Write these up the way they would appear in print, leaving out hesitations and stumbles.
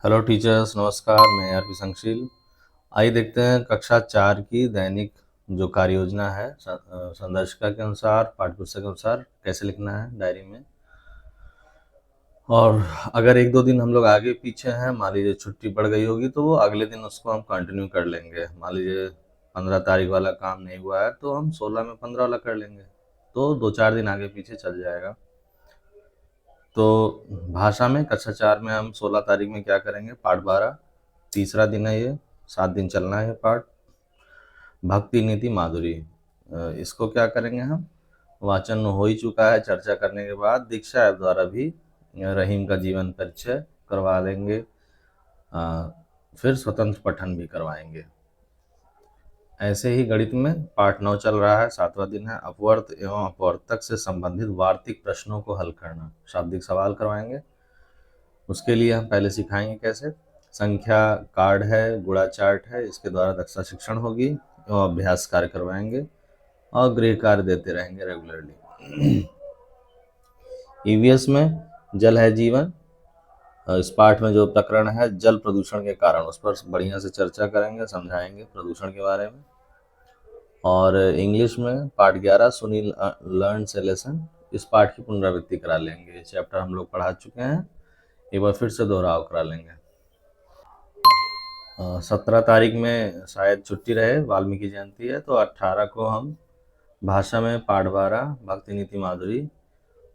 Hello teachers, नमस्कार। मैं RP संशील। आइए देखते हैं कक्षा 4 की दैनिक जो कार्य योजना है संदर्शिका के अनुसार, पाठ्यपुस्तक के अनुसार कैसे लिखना है डायरी में। और अगर एक दो दिन हम लोग आगे पीछे हैं, मान लीजिए छुट्टी पड़ गई होगी, तो वो अगले दिन उसको हम कंटिन्यू कर लेंगे। मान लीजिए 15 तारीख वाला काम नहीं हुआ है तो हम 16 में 15 वाला कर लेंगे, तो 2-4 दिन आगे पीछे चल जाएगा। तो भाषा में कक्षा 4 में हम 16 तारीख में क्या करेंगे, पाठ 12, तीसरा दिन है ये, 7 दिन चलना है पाठ। भक्ति नीति माधुरी, इसको क्या करेंगे हम, वाचन हो ही चुका है। चर्चा करने के बाद दीक्षा ऐप द्वारा भी रहीम का जीवन परिचय करवा देंगे। फिर स्वतंत्र पठन भी करवाएंगे। ऐसे ही गणित में पाठ 9 चल रहा है, 7वां दिन है। अपवर्त एवं अपवर्तक से संबंधित वार्तिक प्रश्नों को हल करना, शाब्दिक सवाल करवाएंगे। उसके लिए हम पहले सिखाएंगे कैसे। संख्या कार्ड है, गुणा चार्ट है, इसके द्वारा दक्षता शिक्षण होगी एवं अभ्यास कार्य करवाएंगे और गृह कार्य देते रहेंगे रेगुलरली। ईवीएस में जल है जीवन, इस पाठ में जो प्रकरण है जल प्रदूषण के कारण, उस पर बढ़िया से चर्चा करेंगे, समझाएंगे प्रदूषण के बारे में। और इंग्लिश में पाठ 11 सुनील लर्न से लेसन, इस पाठ की पुनरावृत्ति करा लेंगे। चैप्टर हम लोग पढ़ा चुके हैं, एक बार फिर से दोहराव करा लेंगे। 17 तारीख में शायद छुट्टी रहे, वाल्मीकि जयंती है, तो 18 को हम भाषा में पाठ 12 भक्ति नीति माधुरी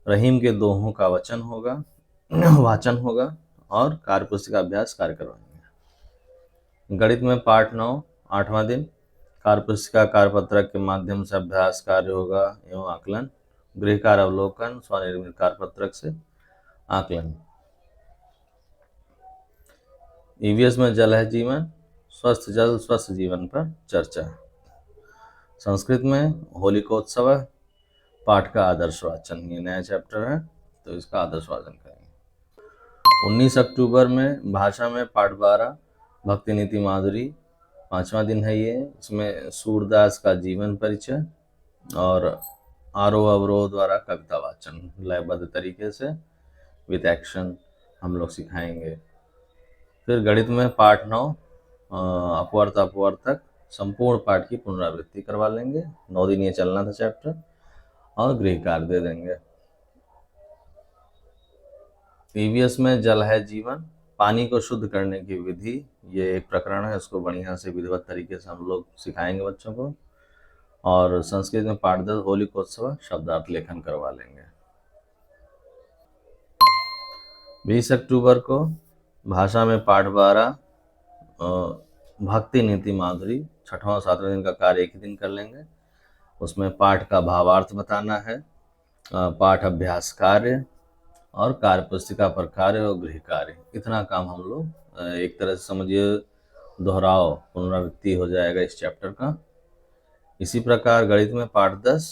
रहीम के दोहों का वचन होगा वाचन होगा और कार्य पुस्तिका अभ्यास कार्य करवाएंगे। गणित में पाठ 9 8वां दिन, कार्य पुस्तिका कार्यपत्रक के माध्यम से अभ्यास कार्य होगा एवं आकलन। गृह कार्य अवलोकन, स्वनिर्मित कार्यपत्रक से आकलन। ईवीएस में जल है जीवन, स्वस्थ जल स्वस्थ जीवन पर चर्चा। संस्कृत में होलिकोत्सव पाठ का आदर्श वाचन, ये नया चैप्टर है तो इसका आदर्श वाचन करेंगे। 19 अक्टूबर में भाषा में पाठ 12 भक्ति नीति माधुरी, 5वां दिन है ये। इसमें सूरदास का जीवन परिचय और आरोह अवरोह द्वारा कविता वाचन लयबद्ध तरीके से विद एक्शन हम लोग सिखाएंगे। फिर गणित में पाठ 9 अपवर्त अपवर्तक संपूर्ण पाठ की पुनरावृत्ति करवा लेंगे। 9 दिन ये चलना था चैप्टर और गृह कार्य दे देंगे। ईवीएस में जल है जीवन, पानी को शुद्ध करने की विधि, ये एक प्रकरण है, इसको बढ़िया से विधिवत तरीके से हम लोग सिखाएंगे बच्चों को। और संस्कृत में पाठ 10 होलिकोत्सव शब्दार्थ लेखन करवा लेंगे। 20 अक्टूबर को भाषा में पाठ 12 भक्ति नीति माधुरी, 6वां 7वें दिन का कार्य एक ही दिन कर लेंगे। उसमें पाठ का भावार्थ बताना है, पाठ अभ्यास कार्य और कार्य पुस्तिका पर कार्य और गृह कार्य, इतना काम हम लोग एक तरह से समझिए दोहराव पुनरावृत्ति हो जाएगा इस चैप्टर का। इसी प्रकार गणित में पाठ 10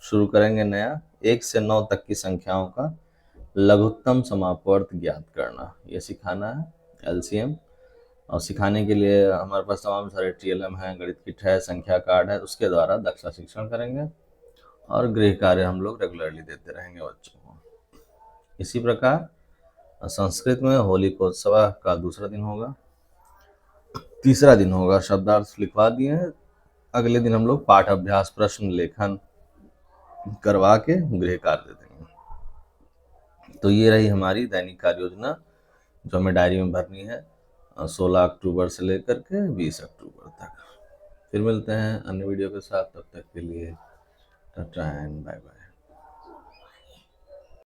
शुरू करेंगे नया, 1 से 9 तक की संख्याओं का लघुत्तम समापवर्त ज्ञात करना, ये सिखाना है, एलसीएम। और सिखाने के लिए हमारे पास तमाम सारे टीएलएम हैं, गणित किट है, संख्या कार्ड है, उसके द्वारा दक्षता शिक्षण करेंगे और गृह कार्य हम लोग रेगुलरली देते रहेंगे बच्चों को। इसी प्रकार संस्कृत में होलिकोत्सव का दूसरा दिन होगा, तीसरा दिन होगा, शब्दार्थ लिखवा दिए हैं। अगले दिन हम लोग पाठ अभ्यास प्रश्न लेखन करवा के गृह कार्य दे देंगे। तो ये रही हमारी दैनिक कार्य योजना जो हमें डायरी में भरनी है 16 अक्टूबर से लेकर के 20 अक्टूबर तक। फिर मिलते हैं अन्य वीडियो के साथ, तब तक के लिए टाटा एंड बाय बाय।